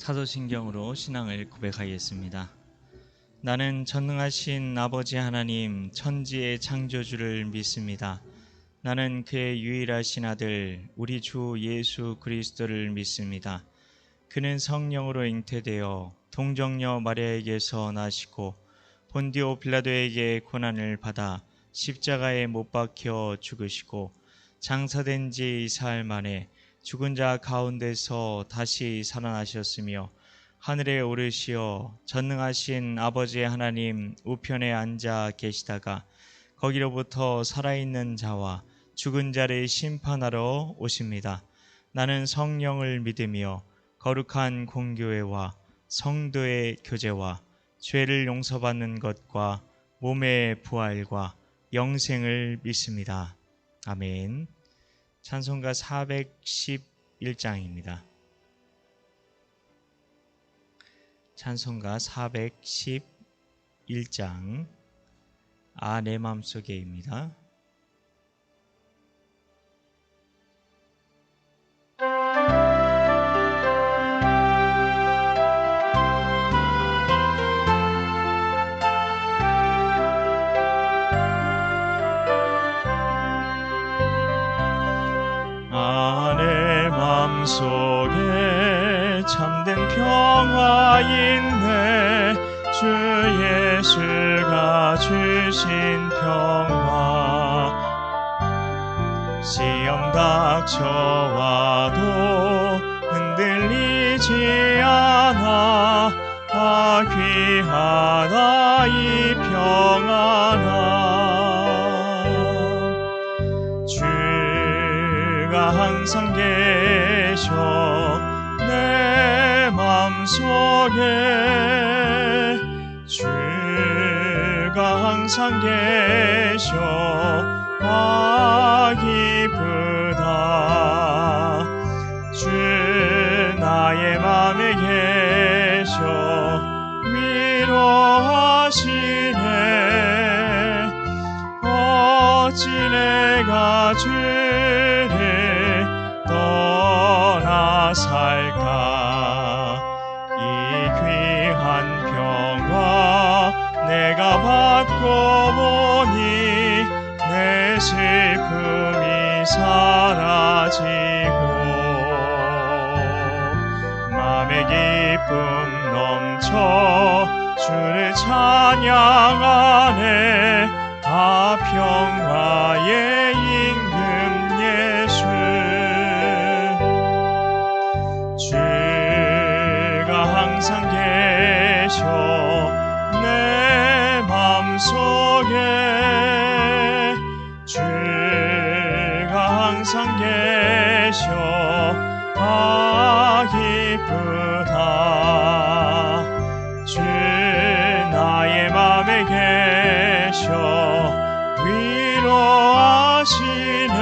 사도신경으로 신앙을 고백하겠습니다. 나는 전능하신 아버지 하나님 천지의 창조주를 믿습니다. 나는 그의 유일하신 아들 우리 주 예수 그리스도를 믿습니다. 그는 성령으로 잉태되어 동정녀 마리아에게서 나시고 본디오 빌라도에게 고난을 받아 십자가에 못 박혀 죽으시고 장사된 지 사흘 만에 죽은 자 가운데서 다시 살아나셨으며 하늘에 오르시어 전능하신 아버지 하나님 우편에 앉아 계시다가 거기로부터 살아있는 자와 죽은 자를 심판하러 오십니다. 나는 성령을 믿으며 거룩한 공교회와 성도의 교제와 죄를 용서받는 것과 몸의 부활과 영생을 믿습니다. 아멘. 찬송가 411장입니다. 찬송가 411장 내 맘속에입니다. 내 맘속에 참된 평화 있네. 주 예수가 주신 평화. 시험 닥쳐와도 흔들리지 않아. 귀하다 이 평안아. 주가 항상 계셔 내 맘속에. 주가 항상 계셔 기쁘다. 주 나의 맘에 계셔 위로하시네. 어찌 내가 주를 떠나 살까. 이 귀한 평화 내가 받고 보니 내 슬픔이 사라지고 맘의 기쁨 넘쳐 주를 찬양하네. 평화의 임금 예수. 주가 항상 계셔 내 맘속에. 주가 항상 계셔 기쁘다. 주 나의 맘에 계셔 위로하시네.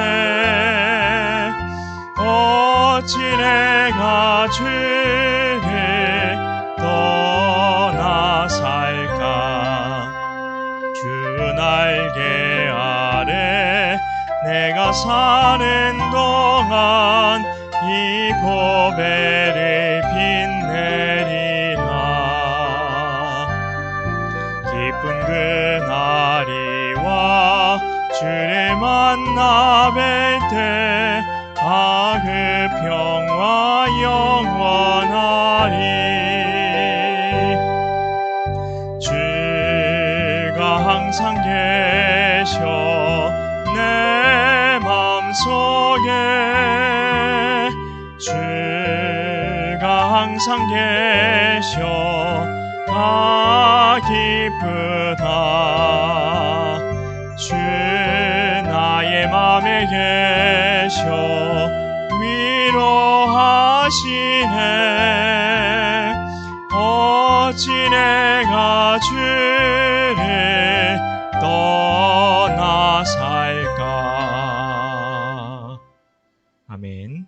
어찌 내가 주를 떠나 살까. 주 날개 아래 내가 사는 동안 이 보배를 빛내리라. 기쁜 그날이 와 주를 만나 뵐 때 그 평화 영원하리. 주가 항상 계셔 내 맘속에. 주가 항상 계셔 기쁘다. 주 나의 맘에 계셔 위로하시네. 어찌 내가 주를 떠나 살까. 아멘.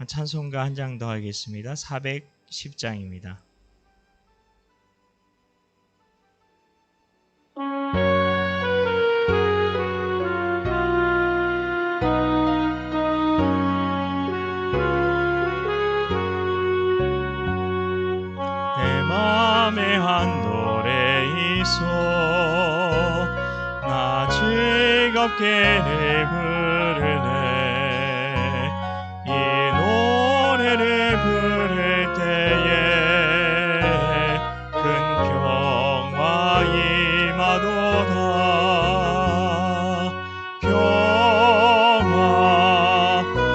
찬송가 한 장 더 하겠습니다. 410장입니다. 참회한 노래이소 나 즐겁게 부르네 이 노래를 부를 때에 큰 평화 임하도다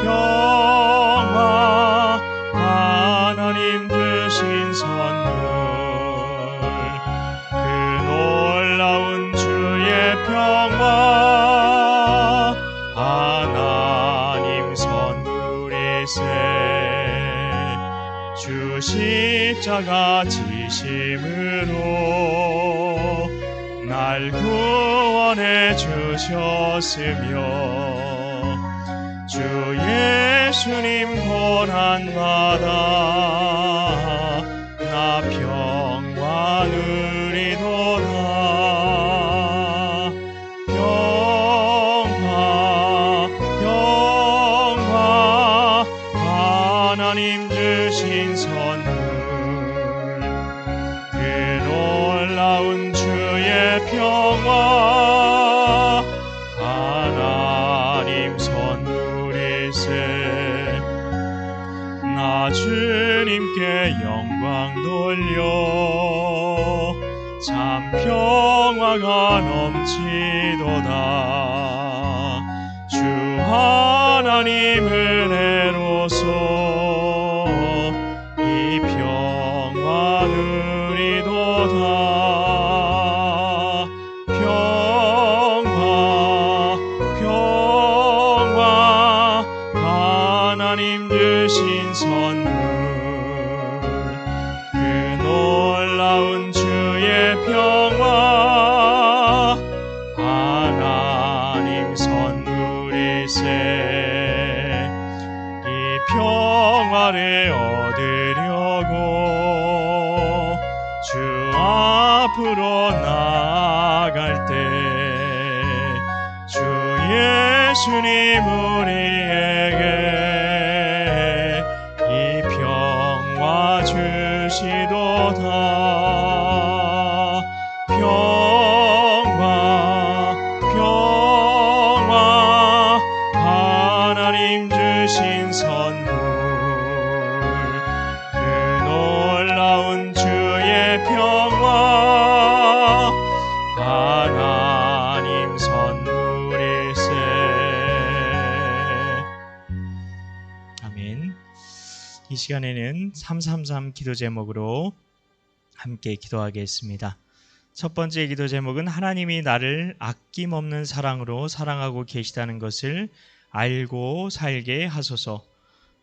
평화 하나님 주신 선물 그 놀라운 주의 평화 하나님 선물이세 주 십자가 지심으로 날 구원해 주셨으며 주 예수님 고난받아 나 평화 누리도다 평화 하나님 주신 선물 그 놀라운 주의 평화 하나님 선물이세 나 주님께 영광 돌려 참 평화가 넘치도다 주 하나님 은혜로서 이 평화 누리도다 평화 하나님 주신 선물 그 놀라운 주의 평화 하나님 선물이세 이 평화를 얻으려고 주 앞으로 나아갈 때 주 예수님 우리에게 이 평화 주시도다 평화 하나님 주신 선물 그 놀라운 주의 평화 하나님 선물이세 아멘. 이 시간에는 333 기도 제목으로 함께 기도하겠습니다. 첫 번째 기도 제목은 하나님이 나를 아낌없는 사랑으로 사랑하고 계시다는 것을 알고 살게 하소서.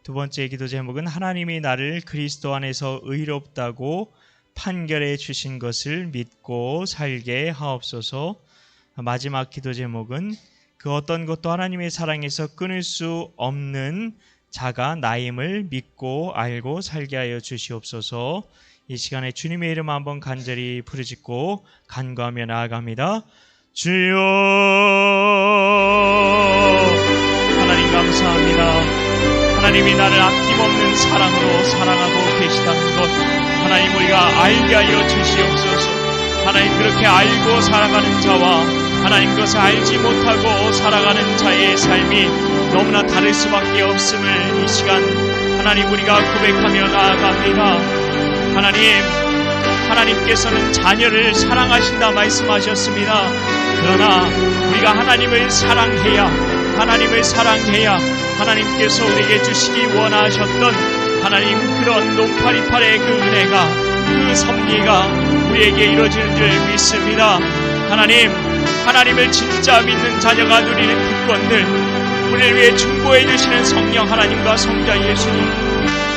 두 번째 기도 제목은 하나님이 나를 그리스도 안에서 의롭다고 판결해 주신 것을 믿고 살게 하옵소서. 마지막 기도 제목은 그 어떤 것도 하나님의 사랑에서 끊을 수 없는 자가 나임을 믿고 알고 살게 하여 주시옵소서. 이 시간에 주님의 이름 한번 간절히 부르짖고 간구하며 나아갑니다. 주여 하나님 감사합니다. 하나님이 나를 아낌없는 사랑으로 사랑하고 계시다는 것 하나님 우리가 알게 하여 주시옵소서. 하나님 그렇게 알고 살아가는 자와 하나님 그것을 알지 못하고 살아가는 자의 삶이 너무나 다를 수밖에 없음을 이 시간 하나님 우리가 고백하며 나아갑니다. 하나님께서는 자녀를 사랑하신다 말씀하셨습니다. 그러나 우리가 하나님을 사랑해야 하나님께서 우리에게 주시기 원하셨던 하나님 그런 논파리팔의 그 은혜가 그 섭리가 우리에게 이루어질 줄 믿습니다. 하나님을 진짜 믿는 자녀가 누리는 특권들 우리를 위해 중보해 주시는 성령 하나님과 성자 예수님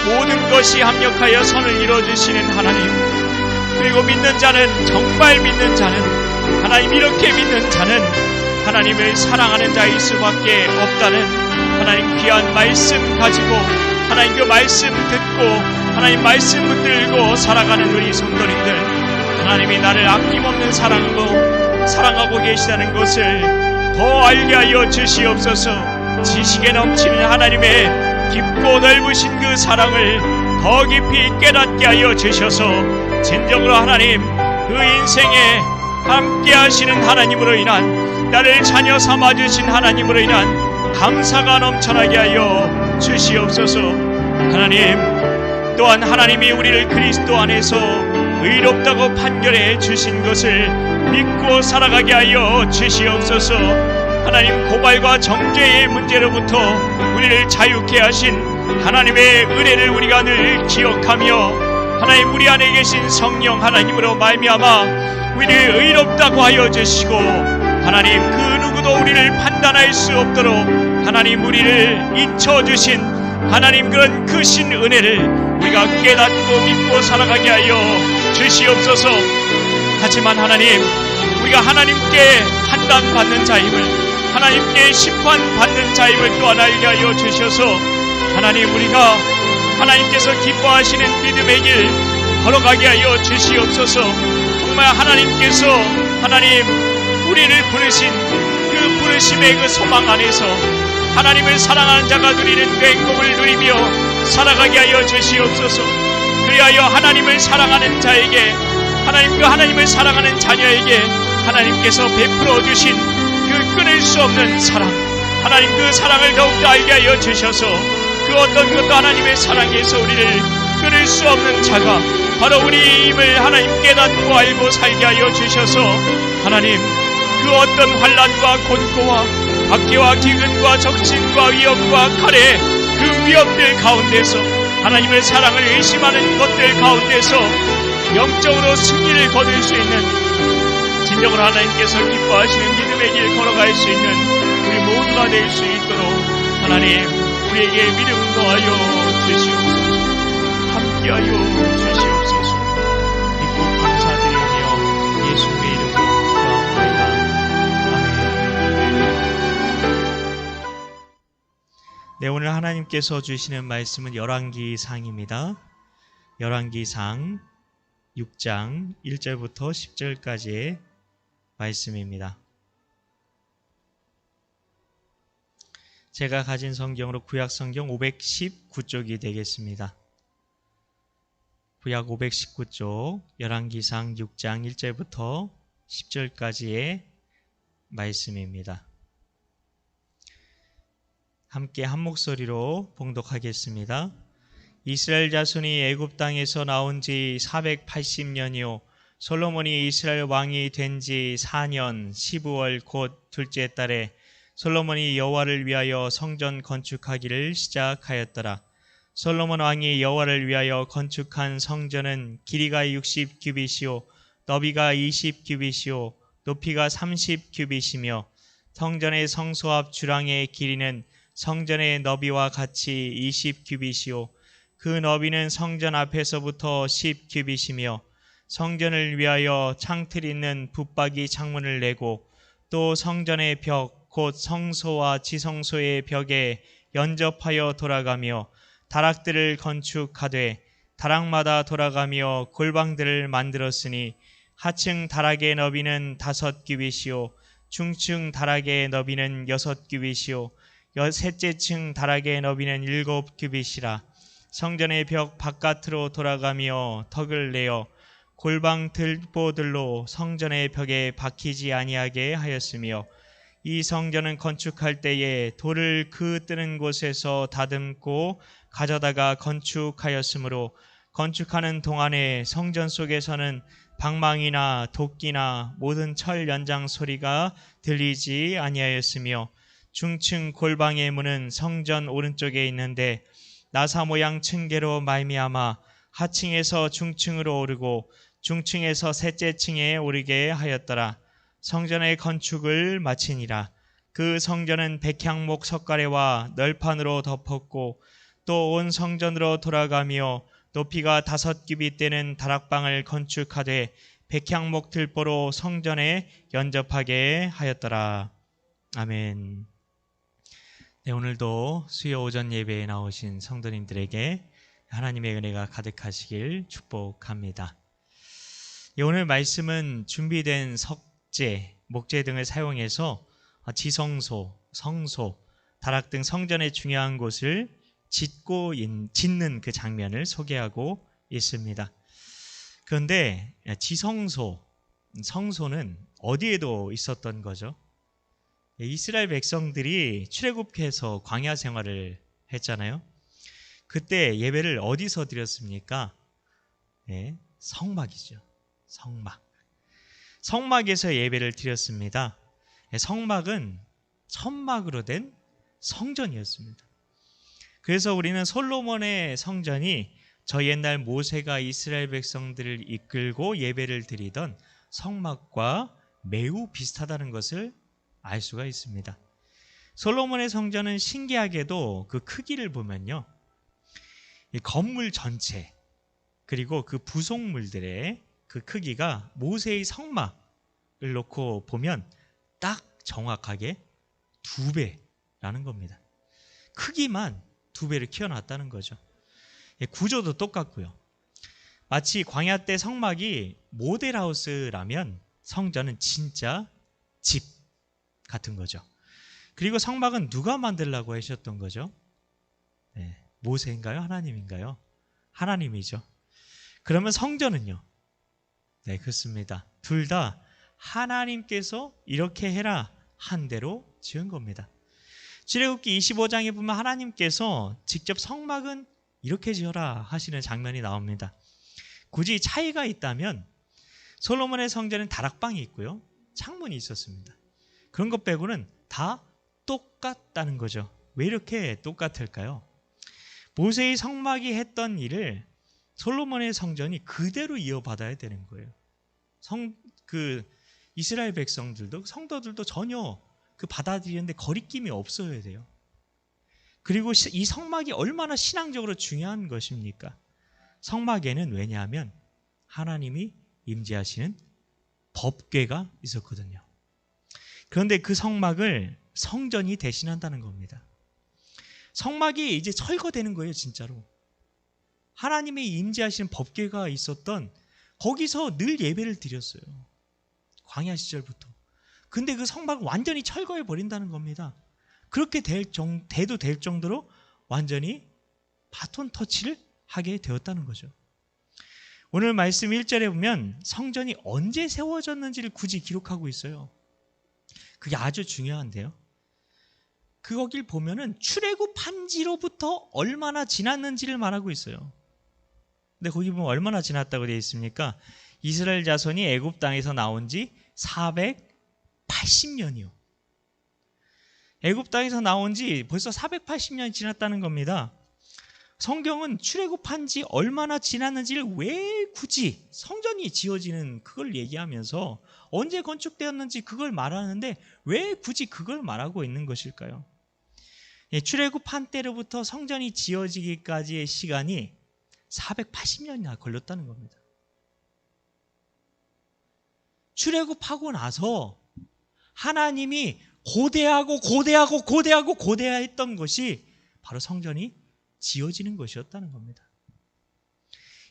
모든 것이 합력하여 선을 이루어주시는 하나님 그리고 믿는 자는 정말 믿는 자는 하나님 이렇게 믿는 자는 하나님을 사랑하는 자일 수밖에 없다는 하나님 귀한 말씀 가지고 하나님 그 말씀 듣고 하나님 말씀 붙들고 살아가는 우리 성도님들 하나님이 나를 아낌없는 사랑으로 사랑하고 계시다는 것을 더 알게 하여 주시옵소서. 지식에 넘치는 하나님의 깊고 넓으신 그 사랑을 더 깊이 깨닫게 하여 주셔서 진정으로 하나님 그 인생에 함께 하시는 하나님으로 인한 나를 자녀 삼아주신 하나님으로 인한 감사가 넘쳐나게 하여 주시옵소서. 하나님 또한 하나님이 우리를 그리스도 안에서 의롭다고 판결해 주신 것을 믿고 살아가게 하여 주시옵소서. 하나님 고발과 정죄의 문제로부터 우리를 자유케 하신 하나님의 은혜를 우리가 늘 기억하며 하나님 우리 안에 계신 성령 하나님으로 말미암아 우리를 의롭다고 하여 주시고 하나님 그 누구도 우리를 판단할 수 없도록 하나님 우리를 잊혀주신 하나님 그런 크신 은혜를 우리가 깨닫고 믿고 살아가게 하여 주시옵소서. 하지만 하나님 우리가 하나님께 판단받는 자임을 하나님께 심판받는 자임을 또한 알게 하여 주셔서 하나님 우리가 하나님께서 기뻐하시는 믿음의 길 걸어가게 하여 주시옵소서. 정말 하나님께서 하나님 우리를 부르신 그 부르심의 그 소망 안에서 하나님을 사랑하는 자가 누리는 그 행복을 누리며 살아가게 하여 주시옵소서. 그리하여 하나님을 사랑하는 자에게 하나님 그 하나님을 사랑하는 자녀에게 하나님께서 베풀어 주신 그 끊을 수 없는 사랑 하나님 그 사랑을 더욱더 알게 하여 주셔서 그 어떤 것도 하나님의 사랑에서 우리를 끊을 수 없는 자가 바로 우리임을 하나님 깨닫고 알고 살게 하여 주셔서 하나님 그 어떤 환난과 곤고와 박해와 기근과 적신과 위협과 칼의 그 위협들 가운데서 하나님의 사랑을 의심하는 것들 가운데서 영적으로 승리를 거둘 수 있는 진정으로 하나님께서 기뻐하시는 믿음의 길 걸어갈 수 있는 우리 모두가 될 수 있도록 하나님 우리에게 믿음 더하여 주시옵소서. 함께하여 주시옵소서. 믿고 감사드리며 예수님의 이름으로 기도하옵나이다. 아멘. 네, 오늘 하나님께서 주시는 말씀은 열왕기상입니다. 열왕기상 6장 1절부터 10절까지의 말씀입니다. 제가 가진 성경으로 구약 성경 519쪽이 되겠습니다. 구약 519쪽 열왕기상 6장 1절부터 10절까지의 말씀입니다. 함께 한 목소리로 봉독하겠습니다. 이스라엘 자손이 애굽 땅에서 나온 지 480년이요 솔로몬이 이스라엘 왕이 된 지 4년 15월 곧 둘째 달에 솔로몬이 여호와를 위하여 성전 건축하기를 시작하였더라. 솔로몬 왕이 여호와를 위하여 건축한 성전은 길이가 60규빗이요 너비가 20규빗이요 높이가 30규빗이며 성전의 성소 앞 주랑의 길이는 성전의 너비와 같이 20규빗이요 그 너비는 성전 앞에서부터 10규빗이며 성전을 위하여 창틀 있는 붙박이 창문을 내고 또 성전의 벽 곧 성소와 지성소의 벽에 연접하여 돌아가며 다락들을 건축하되 다락마다 돌아가며 골방들을 만들었으니 하층 다락의 너비는 5규빗이요 중층 다락의 너비는 6규빗이요 셋째 층 다락의 너비는 7규빗이라. 성전의 벽 바깥으로 돌아가며 턱을 내어 골방 들보들로 성전의 벽에 박히지 아니하게 하였으며 이 성전은 건축할 때에 돌을 그 뜨는 곳에서 다듬고 가져다가 건축하였으므로 건축하는 동안에 성전 속에서는 방망이나 도끼나 모든 철 연장 소리가 들리지 아니하였으며 중층 골방의 문은 성전 오른쪽에 있는데 나사 모양 층계로 말미암아 하층에서 중층으로 오르고 중층에서 셋째 층에 오르게 하였더라. 성전의 건축을 마치니라. 그 성전은 백향목 석가래와 널판으로 덮었고 또 온 성전으로 돌아가며 높이가 5규빗 되는 다락방을 건축하되 백향목 들보로 성전에 연접하게 하였더라. 아멘. 네, 오늘도 수요 오전 예배에 나오신 성도님들에게 하나님의 은혜가 가득하시길 축복합니다. 오늘 말씀은 준비된 석재, 목재 등을 사용해서 지성소, 성소, 다락 등 성전의 중요한 곳을 짓는 그 장면을 소개하고 있습니다. 그런데 성소는 어디에도 있었던 거죠? 이스라엘 백성들이 출애굽해서 광야 생활을 했잖아요. 그때 예배를 어디서 드렸습니까? 성막이죠. 성막에서 예배를 드렸습니다. 성막은 천막으로 된 성전이었습니다. 그래서 우리는 솔로몬의 성전이 저 옛날 모세가 이스라엘 백성들을 이끌고 예배를 드리던 성막과 매우 비슷하다는 것을 알 수가 있습니다. 솔로몬의 성전은 신기하게도 그 크기를 보면요, 이 건물 전체 그리고 그 부속물들의 그 크기가 모세의 성막을 놓고 보면 딱 정확하게 2배라는 겁니다. 크기만 2배를 키워놨다는 거죠. 구조도 똑같고요. 마치 광야 때 성막이 모델하우스라면 성전은 진짜 집 같은 거죠. 그리고 성막은 누가 만들라고 하셨던 거죠? 모세인가요? 하나님인가요? 하나님이죠. 그러면 성전은요? 네, 그렇습니다. 둘 다 하나님께서 이렇게 해라 한 대로 지은 겁니다. 출애굽기 25장에 보면 하나님께서 직접 성막은 이렇게 지어라 하시는 장면이 나옵니다. 굳이 차이가 있다면 솔로몬의 성전은 다락방이 있고요, 창문이 있었습니다. 그런 것 빼고는 다 똑같다는 거죠. 왜 이렇게 똑같을까요? 모세의 성막이 했던 일을 솔로몬의 성전이 그대로 이어받아야 되는 거예요. 이스라엘 백성들도 성도들도 전혀 그 받아들이는데 거리낌이 없어야 돼요. 그리고 이 성막이 얼마나 신앙적으로 중요한 것입니까? 성막에는 왜냐하면 하나님이 임재하시는 법궤가 있었거든요. 그런데 그 성막을 성전이 대신한다는 겁니다. 성막이 이제 철거되는 거예요, 진짜로. 하나님이 임재하시는 법궤가 있었던 거기서 늘 예배를 드렸어요. 광야 시절부터. 근데 그 성막을 완전히 철거해 버린다는 겁니다. 그렇게 돼도 될 정도로 완전히 바톤 터치를 하게 되었다는 거죠. 오늘 말씀 1절에 보면 성전이 언제 세워졌는지를 굳이 기록하고 있어요. 그게 아주 중요한데요. 거길 보면은 출애굽한 지로부터 얼마나 지났는지를 말하고 있어요. 근데 거기 보면 얼마나 지났다고 되어 있습니까? 이스라엘 자손이 애굽 땅에서 나온 지 480년이요. 애굽 땅에서 나온 지 벌써 480년이 지났다는 겁니다. 성경은 출애굽한 지 얼마나 지났는지를 왜 굳이 성전이 지어지는 그걸 얘기하면서 언제 건축되었는지 그걸 말하는데 왜 굳이 그걸 말하고 있는 것일까요? 출애굽한 때로부터 성전이 지어지기까지의 시간이 480년이나 걸렸다는 겁니다. 출애굽하고 나서 하나님이 고대하였던 것이 바로 성전이 지어지는 것이었다는 겁니다.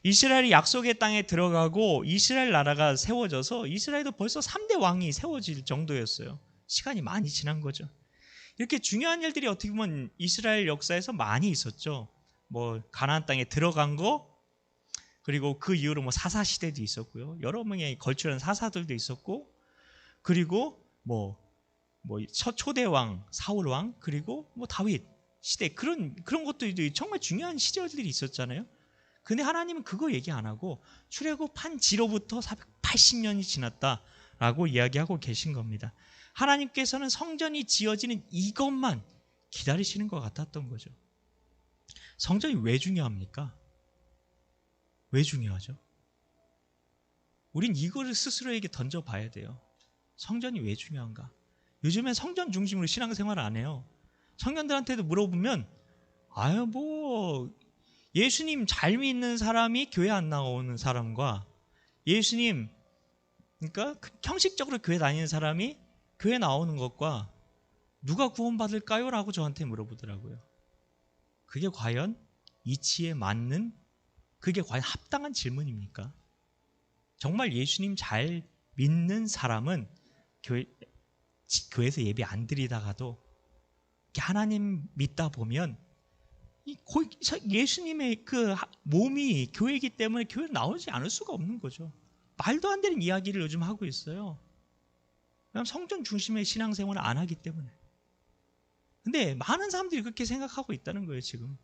이스라엘이 약속의 땅에 들어가고 이스라엘 나라가 세워져서 이스라엘도 벌써 3대 왕이 세워질 정도였어요. 시간이 많이 지난 거죠. 이렇게 중요한 일들이 어떻게 보면 이스라엘 역사에서 많이 있었죠. 가나안 땅에 들어간 거, 그리고 그 이후로 사사시대도 있었고요. 여러 명의 걸출한 사사들도 있었고, 그리고 초대왕, 사울왕, 그리고 다윗 시대, 그런 것들이 정말 중요한 시절들이 있었잖아요. 근데 하나님은 그거 얘기 안 하고 출애굽한 지로부터 480년이 지났다라고 이야기하고 계신 겁니다. 하나님께서는 성전이 지어지는 이것만 기다리시는 것 같았던 거죠. 성전이 왜 중요합니까? 왜 중요하죠? 우린 이거를 스스로에게 던져봐야 돼요. 성전이 왜 중요한가? 요즘엔 성전 중심으로 신앙생활을 안 해요. 청년들한테도 물어보면 예수님 잘 믿는 사람이 교회 안 나오는 사람과 예수님, 그러니까 형식적으로 교회 다니는 사람이 교회 나오는 것과 누가 구원받을까요? 라고 저한테 물어보더라고요. 그게 과연 이치에 맞는, 그게 과연 합당한 질문입니까? 정말 예수님 잘 믿는 사람은 교회에서 예배 안 드리다가도 하나님 믿다 보면 예수님의 그 몸이 교회이기 때문에 교회 나오지 않을 수가 없는 거죠. 말도 안 되는 이야기를 요즘 하고 있어요. 왜냐하면 성전 중심의 신앙생활을 안 하기 때문에. 근데 많은 사람들이 그렇게 생각하고 있다는 거예요, 지금.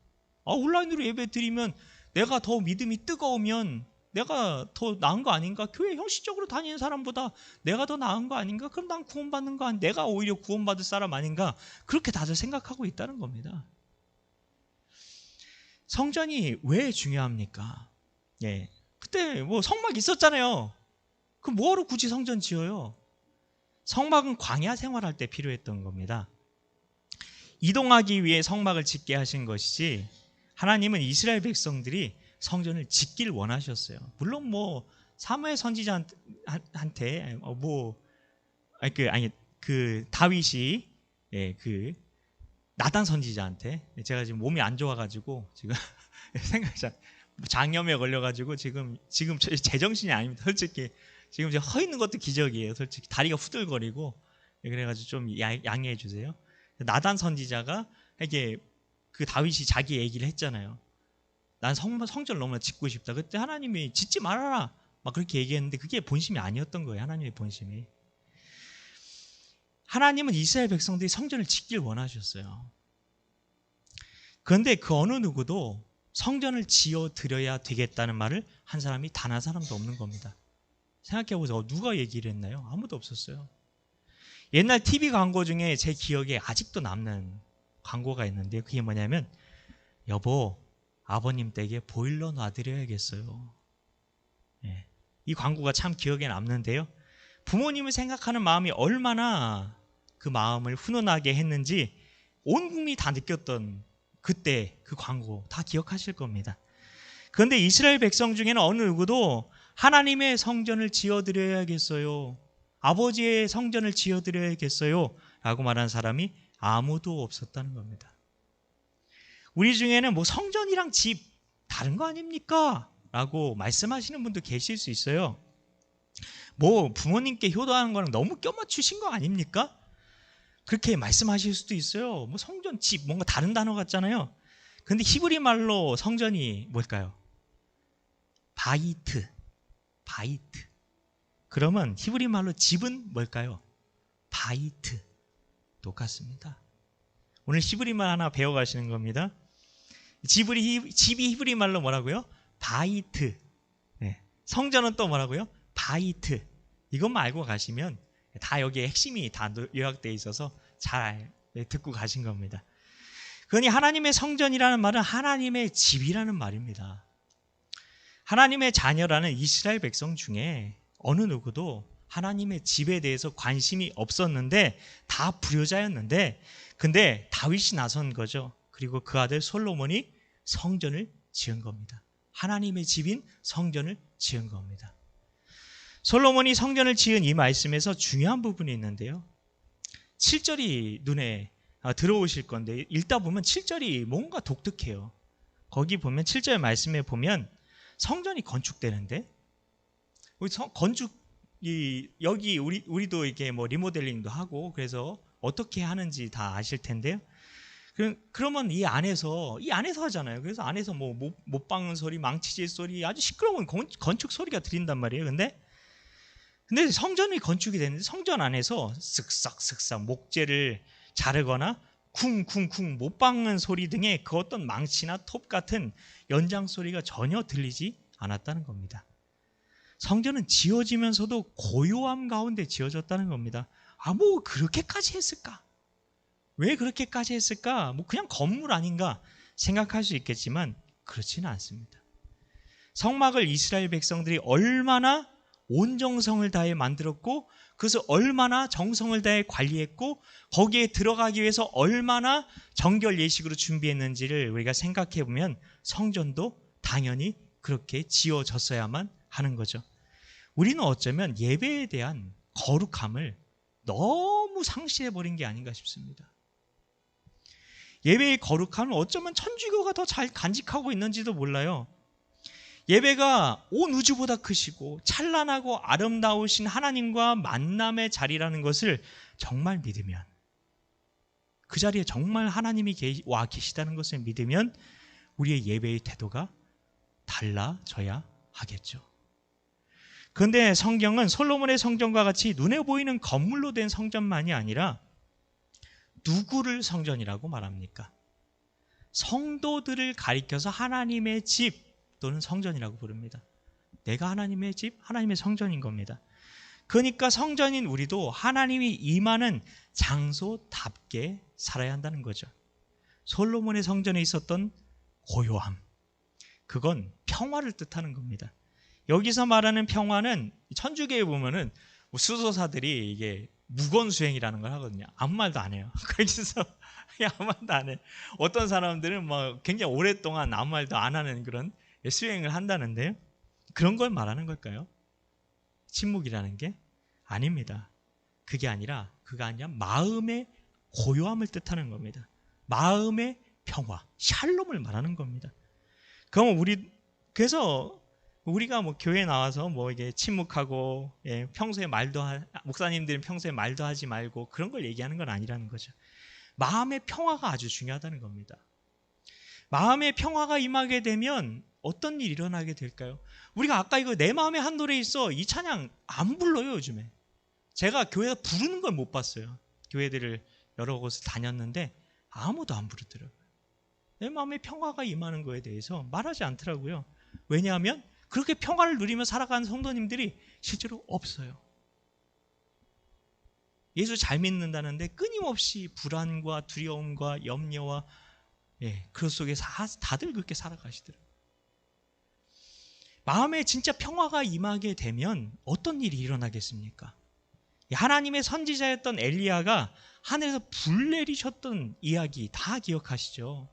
온라인으로 예배 드리면 내가 더 믿음이 뜨거우면 내가 더 나은 거 아닌가? 교회 형식적으로 다니는 사람보다 내가 더 나은 거 아닌가? 그럼 난 구원받는 거 아닌가? 내가 오히려 구원받을 사람 아닌가? 그렇게 다들 생각하고 있다는 겁니다. 성전이 왜 중요합니까? 예. 그때 뭐 성막 있었잖아요. 그럼 뭐하러 굳이 성전 지어요? 성막은 광야 생활할 때 필요했던 겁니다. 이동하기 위해 성막을 짓게 하신 것이지 하나님은 이스라엘 백성들이 성전을 짓기를 원하셨어요. 물론 뭐 사무엘 선지자한테 그 다윗이 그 나단 선지자한테 제가 지금 몸이 안 좋아가지고 지금 장염에 걸려가지고 지금 제정신이 아닙니다. 솔직히 지금 제가 서 있는 것도 기적이에요. 솔직히 다리가 후들거리고 그래가지고 좀 양해해 주세요. 나단 선지자가 이게 그 다윗이 자기 얘기를 했잖아요. 난 성전을 너무나 짓고 싶다. 그때 하나님이 짓지 말아라 막 그렇게 얘기했는데 그게 본심이 아니었던 거예요. 하나님의 본심이. 하나님은 이스라엘 백성들이 성전을 짓길 원하셨어요. 그런데 그 어느 누구도 성전을 지어 드려야 되겠다는 말을 한 사람이 단 한 사람도 없는 겁니다. 생각해보세요. 누가 얘기를 했나요? 아무도 없었어요. 옛날 TV 광고 중에 제 기억에 아직도 남는 광고가 있는데 그게 뭐냐면 여보 아버님 댁에 보일러 놔드려야겠어요. 예. 이 광고가 참 기억에 남는데요. 부모님을 생각하는 마음이 얼마나 그 마음을 훈훈하게 했는지 온 국민이 다 느꼈던 그때 그 광고 다 기억하실 겁니다. 그런데 이스라엘 백성 중에는 어느 누구도 하나님의 성전을 지어드려야겠어요. 아버지의 성전을 지어드려야겠어요. 라고 말한 사람이 아무도 없었다는 겁니다. 우리 중에는 뭐 성전이랑 집 다른 거 아닙니까? 라고 말씀하시는 분도 계실 수 있어요. 뭐 부모님께 효도하는 거랑 너무 껴맞추신 거 아닙니까? 그렇게 말씀하실 수도 있어요. 뭐 성전, 집 뭔가 다른 단어 같잖아요. 근데 히브리 말로 성전이 뭘까요? 바이트. 그러면 히브리 말로 집은 뭘까요? 바이트. 똑같습니다. 오늘 히브리 말 하나 배워가시는 겁니다. 집이 히브리 말로 뭐라고요? 바이트. 네. 성전은 또 뭐라고요? 바이트. 이것만 알고 가시면 다 여기에 핵심이 다 요약되어 있어서 잘 듣고 가신 겁니다. 그러니 하나님의 성전이라는 말은 하나님의 집이라는 말입니다. 하나님의 자녀라는 이스라엘 백성 중에 어느 누구도 하나님의 집에 대해서 관심이 없었는데 다 불효자였는데 근데 다윗이 나선 거죠. 그리고 그 아들 솔로몬이 성전을 지은 겁니다. 하나님의 집인 성전을 지은 겁니다. 솔로몬이 성전을 지은 이 말씀에서 중요한 부분이 있는데요. 7절이 눈에 들어오실 건데 읽다 보면 7절이 뭔가 독특해요. 거기 보면 7절 말씀에 보면 성전이 건축되는데 여기 우리도 이렇게 뭐 리모델링도 하고 그래서 어떻게 하는지 다 아실 텐데요. 그러면 이 안에서 하잖아요. 그래서 안에서 뭐 못 박는 소리, 망치질 소리, 아주 시끄러운 건축 소리가 들린단 말이에요. 근데 성전이 건축이 되는데 성전 안에서 쓱싹쓱싹 목재를 자르거나 쿵쿵쿵 못 박는 소리 등의 그 어떤 망치나 톱 같은 연장 소리가 전혀 들리지 않았다는 겁니다. 성전은 지어지면서도 고요함 가운데 지어졌다는 겁니다. 뭐 그렇게까지 했을까? 왜 그렇게까지 했을까? 뭐 그냥 건물 아닌가 생각할 수 있겠지만 그렇지는 않습니다. 성막을 이스라엘 백성들이 얼마나 온 정성을 다해 만들었고 그것을 얼마나 정성을 다해 관리했고 거기에 들어가기 위해서 얼마나 정결 예식으로 준비했는지를 우리가 생각해 보면 성전도 당연히 그렇게 지어졌어야만 하는 거죠. 우리는 어쩌면 예배에 대한 거룩함을 너무 상실해버린 게 아닌가 싶습니다. 예배의 거룩함을 어쩌면 천주교가 더 잘 간직하고 있는지도 몰라요. 예배가 온 우주보다 크시고 찬란하고 아름다우신 하나님과 만남의 자리라는 것을 정말 믿으면 그 자리에 정말 하나님이 와 계시다는 것을 믿으면 우리의 예배의 태도가 달라져야 하겠죠. 그런데 성경은 솔로몬의 성전과 같이 눈에 보이는 건물로 된 성전만이 아니라 누구를 성전이라고 말합니까? 성도들을 가리켜서 하나님의 집 또는 성전이라고 부릅니다. 내가 하나님의 집, 하나님의 성전인 겁니다. 그러니까 성전인 우리도 하나님이 임하는 장소답게 살아야 한다는 거죠. 솔로몬의 성전에 있었던 고요함, 그건 평화를 뜻하는 겁니다. 여기서 말하는 평화는 천주교에 보면은 수도사들이 이게 무건수행이라는 걸 하거든요. 아무 말도 안 해요. 거기서 아무 말도 안 해. 어떤 사람들은 뭐 굉장히 오랫동안 아무 말도 안 하는 그런 수행을 한다는데요. 그런 걸 말하는 걸까요? 침묵이라는 게 아닙니다. 그게 아니라 마음의 고요함을 뜻하는 겁니다. 마음의 평화, 샬롬을 말하는 겁니다. 그래서 우리가 뭐 교회 나와서 뭐 이게 침묵하고 평소에 목사님들은 평소에 말도 하지 말고 그런 걸 얘기하는 건 아니라는 거죠. 마음의 평화가 아주 중요하다는 겁니다. 마음의 평화가 임하게 되면 어떤 일이 일어나게 될까요? 우리가 아까 이거 내 마음의 한 노래 있어 이 찬양 안 불러요 요즘에. 제가 교회에서 부르는 걸 못 봤어요. 교회들을 여러 곳을 다녔는데 아무도 안 부르더라고요. 내 마음의 평화가 임하는 거에 대해서 말하지 않더라고요. 왜냐하면 그렇게 평화를 누리며 살아가는 성도님들이 실제로 없어요. 예수 잘 믿는다는데 끊임없이 불안과 두려움과 염려와 그런 속에서 다들 그렇게 살아가시더라고요. 마음에 진짜 평화가 임하게 되면 어떤 일이 일어나겠습니까? 하나님의 선지자였던 엘리야가 하늘에서 불 내리셨던 이야기 다 기억하시죠?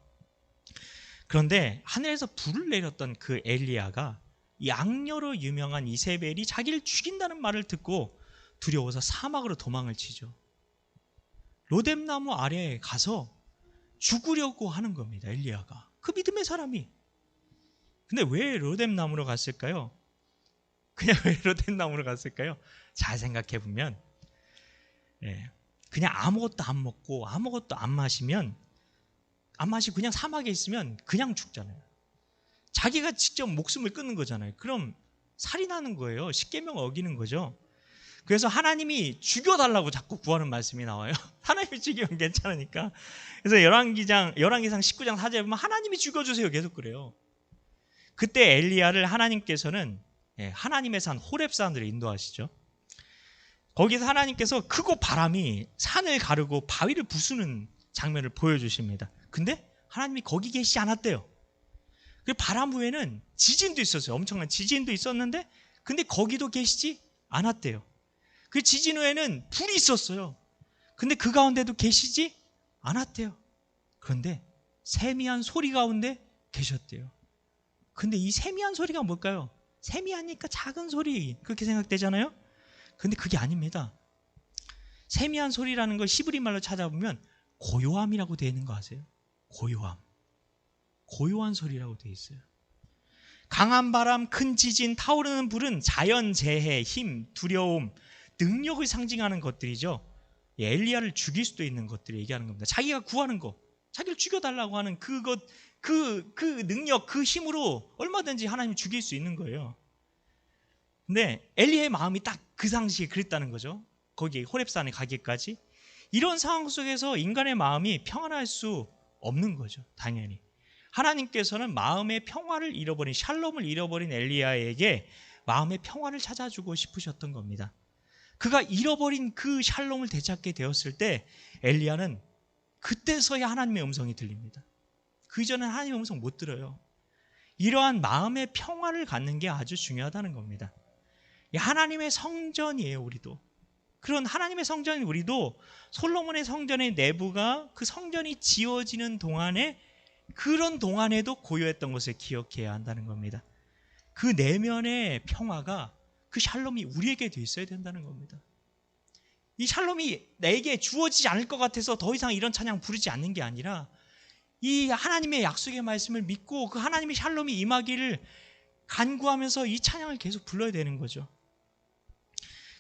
그런데 하늘에서 불을 내렸던 그 엘리야가 양녀로 유명한 이세벨이 자기를 죽인다는 말을 듣고 두려워서 사막으로 도망을 치죠. 로뎀나무 아래에 가서 죽으려고 하는 겁니다. 엘리야가. 그 믿음의 사람이. 근데 왜 로뎀나무로 갔을까요? 그냥 왜 로뎀나무로 갔을까요? 잘 생각해 보면 그냥 아무것도 안 먹고 아무것도 안 마시고 그냥 사막에 있으면 그냥 죽잖아요. 자기가 직접 목숨을 끊는 거잖아요. 그럼 살인하는 거예요. 십계명 어기는 거죠. 그래서 하나님이 죽여달라고 자꾸 구하는 말씀이 나와요. 하나님이 죽이면 괜찮으니까. 그래서 열왕기상 19장 4절에 보면 하나님이 죽여주세요. 계속 그래요. 그때 엘리야를 하나님께서는 하나님의 산 호렙산으로 인도하시죠. 거기서 하나님께서 크고 바람이 산을 가르고 바위를 부수는 장면을 보여주십니다. 근데 하나님이 거기 계시지 않았대요. 그 바람 후에는 지진도 있었어요. 엄청난 지진도 있었는데 근데 거기도 계시지 않았대요. 그 지진 후에는 불이 있었어요. 근데 그 가운데도 계시지 않았대요. 그런데 세미한 소리 가운데 계셨대요. 근데 이 세미한 소리가 뭘까요? 세미하니까 작은 소리 그렇게 생각되잖아요. 근데 그게 아닙니다. 세미한 소리라는 걸 히브리 말로 찾아보면 고요함이라고 되어 있는 거 아세요? 고요한 소리라고 되어 있어요. 강한 바람, 큰 지진, 타오르는 불은 자연재해, 힘, 두려움, 능력을 상징하는 것들이죠. 엘리야를 죽일 수도 있는 것들을 얘기하는 겁니다. 자기가 구하는 거, 자기를 죽여달라고 하는 그 능력, 그 힘으로 얼마든지 하나님을 죽일 수 있는 거예요. 근데 엘리야의 마음이 딱 그 당시에 그랬다는 거죠. 거기 호렙산에 가기까지. 이런 상황 속에서 인간의 마음이 평안할 수 없는 거죠. 당연히. 하나님께서는 마음의 평화를 잃어버린, 샬롬을 잃어버린 엘리야에게 마음의 평화를 찾아주고 싶으셨던 겁니다. 그가 잃어버린 그 샬롬을 되찾게 되었을 때 엘리야는 그때서야 하나님의 음성이 들립니다. 그 이전엔 하나님의 음성 못 들어요. 이러한 마음의 평화를 갖는 게 아주 중요하다는 겁니다. 하나님의 성전이에요, 우리도. 그런 하나님의 성전인 우리도 솔로몬의 성전의 내부가 그 성전이 지어지는 동안에 그런 동안에도 고요했던 것을 기억해야 한다는 겁니다. 그 내면의 평화가 그 샬롬이 우리에게 돼 있어야 된다는 겁니다. 이 샬롬이 내게 주어지지 않을 것 같아서 더 이상 이런 찬양 부르지 않는 게 아니라 이 하나님의 약속의 말씀을 믿고 그 하나님의 샬롬이 임하기를 간구하면서 이 찬양을 계속 불러야 되는 거죠.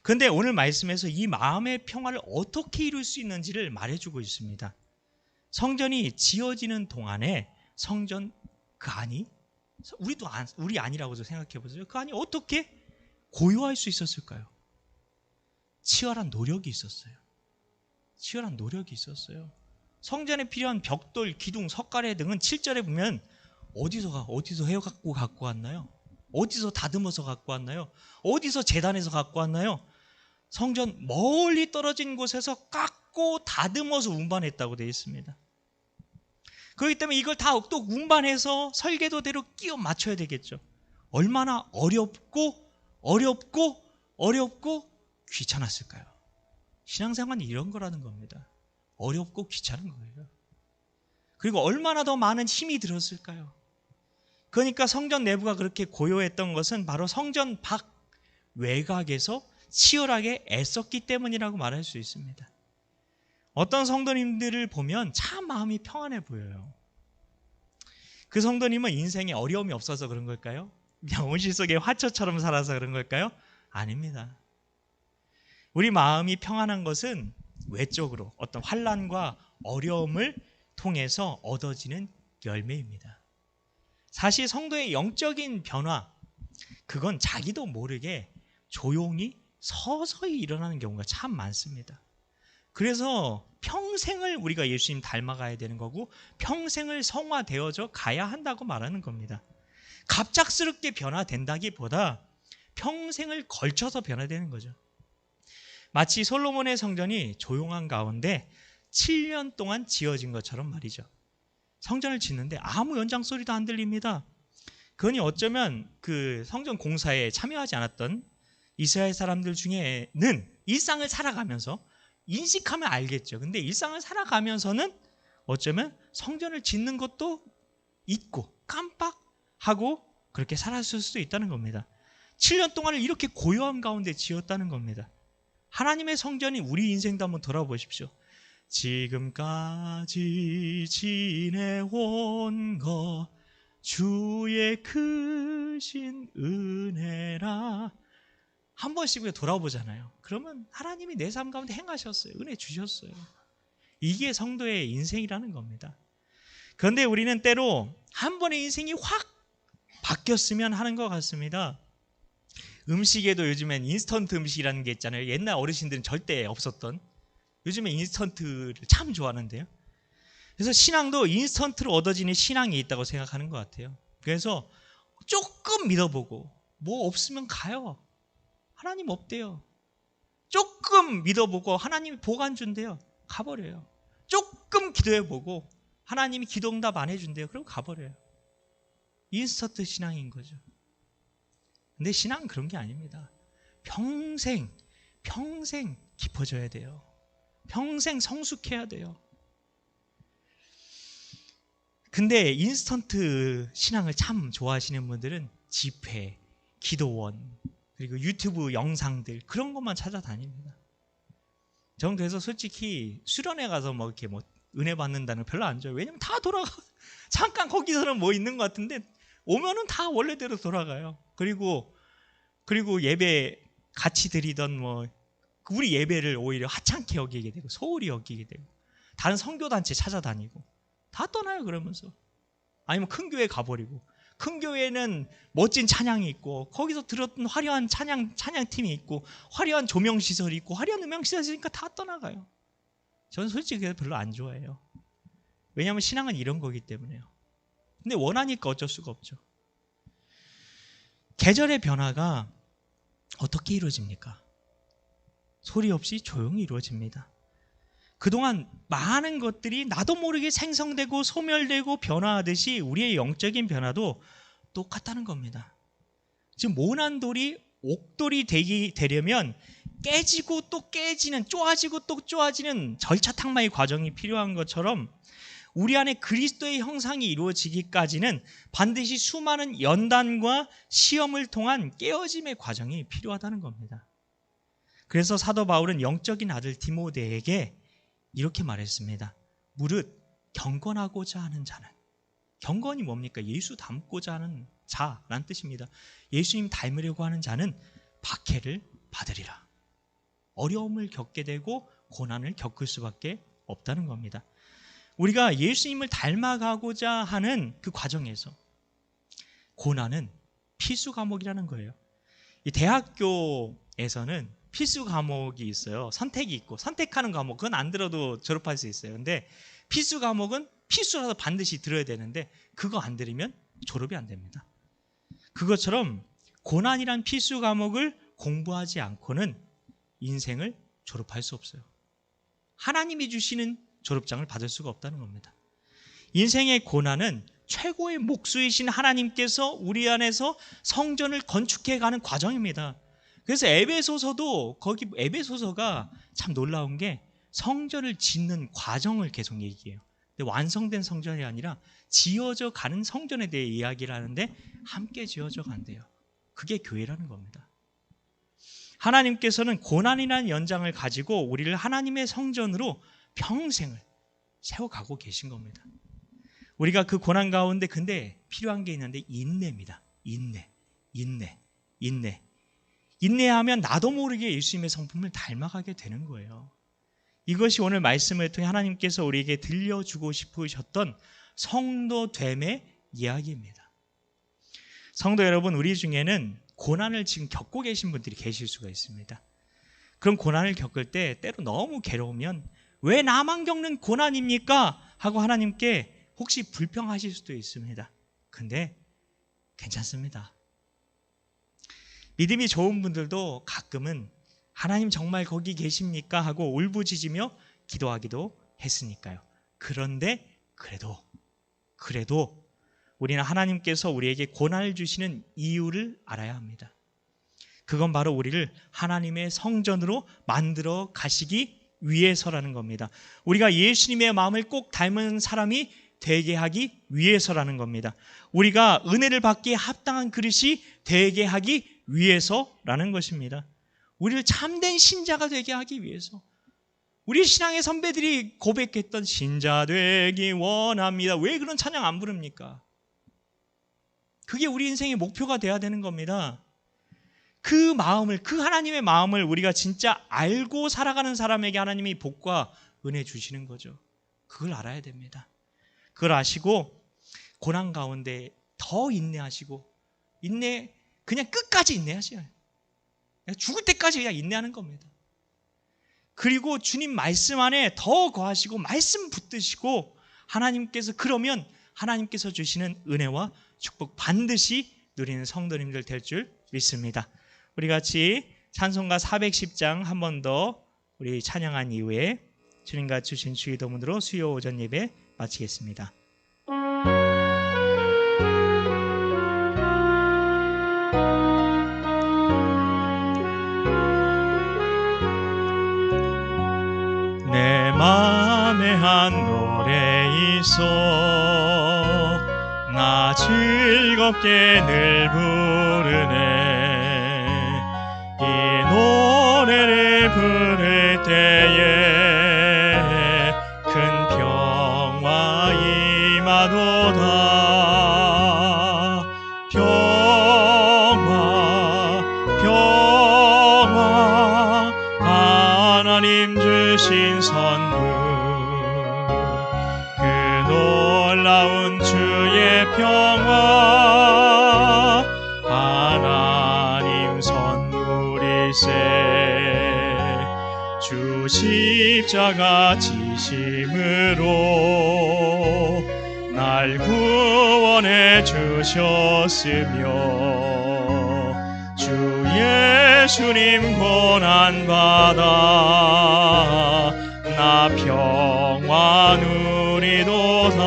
그런데 오늘 말씀에서 이 마음의 평화를 어떻게 이룰 수 있는지를 말해주고 있습니다. 성전이 지어지는 동안에 성전 그 안이 우리 아니라고 생각해 보세요. 그 안이 어떻게 고요할 수 있었을까요? 치열한 노력이 있었어요. 치열한 노력이 있었어요. 성전에 필요한 벽돌, 기둥, 석가래 등은 7절에 보면 어디서 해갖고 갖고 왔나요? 어디서 다듬어서 갖고 왔나요? 어디서 재단에서 갖고 왔나요? 성전 멀리 떨어진 곳에서 깎고 다듬어서 운반했다고 되어 있습니다. 그렇기 때문에 이걸 다 또 운반해서 설계도대로 끼워 맞춰야 되겠죠. 얼마나 어렵고 귀찮았을까요? 신앙생활은 이런 거라는 겁니다. 어렵고 귀찮은 거예요. 그리고 얼마나 더 많은 힘이 들었을까요? 그러니까 성전 내부가 그렇게 고요했던 것은 바로 성전 밖 외곽에서 치열하게 애썼기 때문이라고 말할 수 있습니다. 어떤 성도님들을 보면 참 마음이 평안해 보여요. 그 성도님은 인생에 어려움이 없어서 그런 걸까요? 그냥 온실 속의 화초처럼 살아서 그런 걸까요? 아닙니다. 우리 마음이 평안한 것은 외적으로 어떤 환난과 어려움을 통해서 얻어지는 열매입니다. 사실 성도의 영적인 변화, 그건 자기도 모르게 조용히 서서히 일어나는 경우가 참 많습니다. 그래서 평생을 우리가 예수님 닮아가야 되는 거고 평생을 성화되어져 가야 한다고 말하는 겁니다. 갑작스럽게 변화된다기보다 평생을 걸쳐서 변화되는 거죠. 마치 솔로몬의 성전이 조용한 가운데 7년 동안 지어진 것처럼 말이죠. 성전을 짓는데 아무 연장 소리도 안 들립니다. 그러니 어쩌면 그 성전 공사에 참여하지 않았던 이스라엘 사람들 중에는 일상을 살아가면서 인식하면 알겠죠. 근데 일상을 살아가면서는 어쩌면 성전을 짓는 것도 잊고 깜빡하고 그렇게 살았을 수도 있다는 겁니다. 7년 동안을 이렇게 고요함 가운데 지었다는 겁니다. 하나님의 성전이 우리 인생도 한번 돌아보십시오. 지금까지 지내온 것 주의 크신 은혜라. 한 번씩 우리가 돌아보잖아요. 그러면 하나님이 내 삶 가운데 행하셨어요. 은혜 주셨어요. 이게 성도의 인생이라는 겁니다. 그런데 우리는 때로 한 번의 인생이 확 바뀌었으면 하는 것 같습니다. 음식에도 요즘엔 인스턴트 음식이라는 게 있잖아요. 옛날 어르신들은 절대 없었던. 요즘에 인스턴트를 참 좋아하는데요. 그래서 신앙도 인스턴트로 얻어지는 신앙이 있다고 생각하는 것 같아요. 그래서 조금 믿어보고 뭐 없으면 가요. 하나님 없대요. 조금 믿어보고 하나님이 복 안 준대요. 가버려요. 조금 기도해보고 하나님이 기도응답 안 해준대요. 그럼 가버려요. 인스턴트 신앙인 거죠. 근데 신앙은 그런 게 아닙니다. 평생 깊어져야 돼요. 평생 성숙해야 돼요. 근데 인스턴트 신앙을 참 좋아하시는 분들은 집회, 기도원, 그리고 유튜브 영상들 그런 것만 찾아다닙니다. 저는 그래서 솔직히 수련회 가서 뭐 이렇게 뭐 은혜 받는다는 거 별로 안 좋아요. 왜냐면 다 돌아가. 잠깐 거기서는 뭐 있는 것 같은데 오면은 다 원래대로 돌아가요. 그리고 예배 같이 드리던 뭐 우리 예배를 오히려 하찮게 여기게 되고 소홀히 여기게 되고 다른 선교단체 찾아다니고 다 떠나요. 그러면서 아니면 큰 교회 가버리고 큰 교회는 멋진 찬양이 있고 거기서 들었던 화려한 찬양팀이 있고 화려한 조명시설이 있고 화려한 음향시설이 있으니까 다 떠나가요. 저는 솔직히 그래서 별로 안 좋아해요. 왜냐하면 신앙은 이런 거기 때문에요. 근데 원하니까 어쩔 수가 없죠. 계절의 변화가 어떻게 이루어집니까? 소리 없이 조용히 이루어집니다. 그동안 많은 것들이 나도 모르게 생성되고 소멸되고 변화하듯이 우리의 영적인 변화도 똑같다는 겁니다. 지금 모난 돌이 옥돌이 되려면 깨지고 또 깨지는, 쪼아지고 또 쪼아지는 절차탕마의 과정이 필요한 것처럼 우리 안에 그리스도의 형상이 이루어지기까지는 반드시 수많은 연단과 시험을 통한 깨어짐의 과정이 필요하다는 겁니다. 그래서 사도 바울은 영적인 아들 디모데에게 이렇게 말했습니다. 무릇 경건하고자 하는 자는, 경건이 뭡니까? 예수 닮고자 하는 자라는 뜻입니다. 예수님 닮으려고 하는 자는 박해를 받으리라. 어려움을 겪게 되고 고난을 겪을 수밖에 없다는 겁니다. 우리가 예수님을 닮아가고자 하는 그 과정에서 고난은 필수 과목이라는 거예요. 이 대학교에서는 필수 과목이 있어요. 선택이 있고, 선택하는 과목, 그건 안 들어도 졸업할 수 있어요. 근데 필수 과목은 필수라서 반드시 들어야 되는데 그거 안 들으면 졸업이 안 됩니다. 그것처럼 고난이란 필수 과목을 공부하지 않고는 인생을 졸업할 수 없어요. 하나님이 주시는 졸업장을 받을 수가 없다는 겁니다. 인생의 고난은 최고의 목수이신 하나님께서 우리 안에서 성전을 건축해가는 과정입니다. 그래서 에베소서도 거기 에베소서가 참 놀라운 게 성전을 짓는 과정을 계속 얘기해요. 근데 완성된 성전이 아니라 지어져 가는 성전에 대해 이야기를 하는데 함께 지어져 간대요. 그게 교회라는 겁니다. 하나님께서는 고난이라는 연장을 가지고 우리를 하나님의 성전으로 평생을 세워가고 계신 겁니다. 우리가 그 고난 가운데 근데 필요한 게 있는데 인내입니다. 인내하면 나도 모르게 예수님의 성품을 닮아가게 되는 거예요. 이것이 오늘 말씀을 통해 하나님께서 우리에게 들려주고 싶으셨던 성도됨의 이야기입니다. 성도 여러분, 우리 중에는 고난을 지금 겪고 계신 분들이 계실 수가 있습니다. 그런 고난을 겪을 때 때로 너무 괴로우면 왜 나만 겪는 고난입니까? 하고 하나님께 혹시 불평하실 수도 있습니다. 근데 괜찮습니다. 믿음이 좋은 분들도 가끔은 하나님 정말 거기 계십니까? 하고 울부짖으며 기도하기도 했으니까요. 그런데 그래도 우리는 하나님께서 우리에게 고난을 주시는 이유를 알아야 합니다. 그건 바로 우리를 하나님의 성전으로 만들어 가시기 위해서라는 겁니다. 우리가 예수님의 마음을 꼭 닮은 사람이 되게 하기 위해서라는 겁니다. 우리가 은혜를 받기에 합당한 그릇이 되게 하기 위해서라는 것입니다. 우리를 참된 신자가 되게 하기 위해서. 우리 신앙의 선배들이 고백했던 신자 되기 원합니다. 왜 그런 찬양 안 부릅니까? 그게 우리 인생의 목표가 돼야 되는 겁니다. 그 마음을, 그 하나님의 마음을 우리가 진짜 알고 살아가는 사람에게 하나님이 복과 은혜 주시는 거죠. 그걸 알아야 됩니다. 그걸 아시고 고난 가운데 더 인내하시고, 그냥 끝까지 인내하셔요. 그냥 죽을 때까지 그냥 인내하는 겁니다. 그리고 주님 말씀 안에 더 거하시고 말씀 붙드시고 하나님께서, 그러면 하나님께서 주시는 은혜와 축복 반드시 누리는 성도님들 될 줄 믿습니다. 우리 같이 찬송가 410장 한 번 더 우리 찬양한 이후에 주님과 주신 주의 도문으로 수요 오전 예배 마치겠습니다. 내 맘에 한 노래 있어 나 즐겁게 늘 부르네. 이 노래를 부를 때에 큰 평화 임하도다. 평화 하나님 주신 선물, 그 놀라운 주의 평화 하나님 선물일세. 주 십자가 지심으로 날 구원해 주셨으며 주 예수님 고난받아 나 평화 누리도다.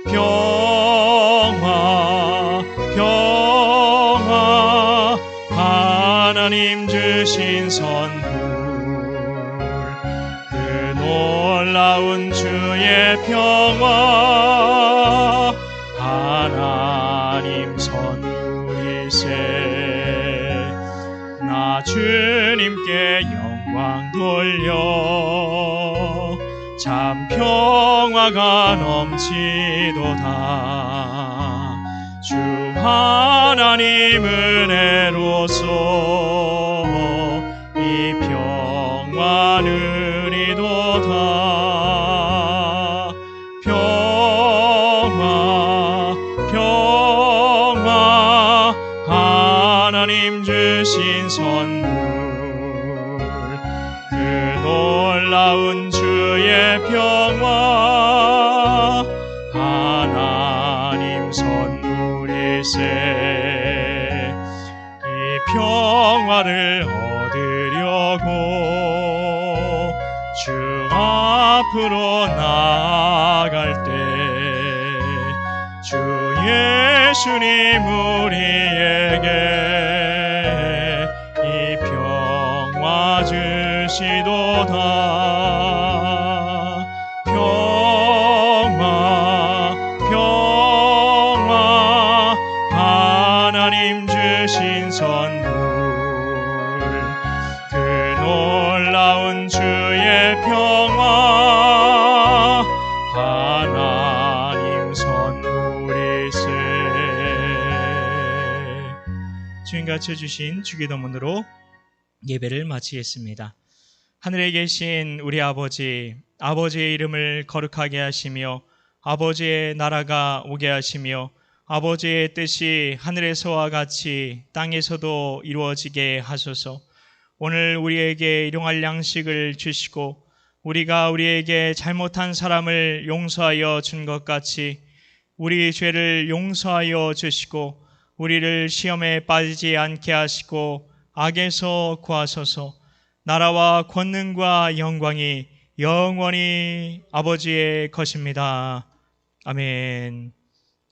평화 하나님 주신 선물, 그 놀라운 주의 평화 하나님 선물일세. 나 주님께 영광 돌려 참 평화가 넘치도다. 주 하나님 은혜로서 이 평화 누리도다. 하나님 주신 선물, 그 놀라운 주의 평화, 하나님 선물일세. 이 평화를 얻으려고 주 앞으로 나아갈 때 주 예수님 우리에게 이 평화 주시도다. 평화, 평화, 하나님 주신 선물, 그 놀라운 주의 평화, 하나님 선물일세. 주님같이 주신 주기도문으로 예배를 마치겠습니다. 하늘에 계신 우리 아버지, 아버지의 이름을 거룩하게 하시며 아버지의 나라가 오게 하시며 아버지의 뜻이 하늘에서와 같이 땅에서도 이루어지게 하소서. 오늘 우리에게 일용할 양식을 주시고 우리가 우리에게 잘못한 사람을 용서하여 준 것 같이 우리 죄를 용서하여 주시고 우리를 시험에 빠지지 않게 하시고 악에서 구하소서. 나라와 권능과 영광이 영원히 아버지의 것입니다. 아멘.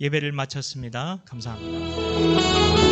예배를 마쳤습니다. 감사합니다.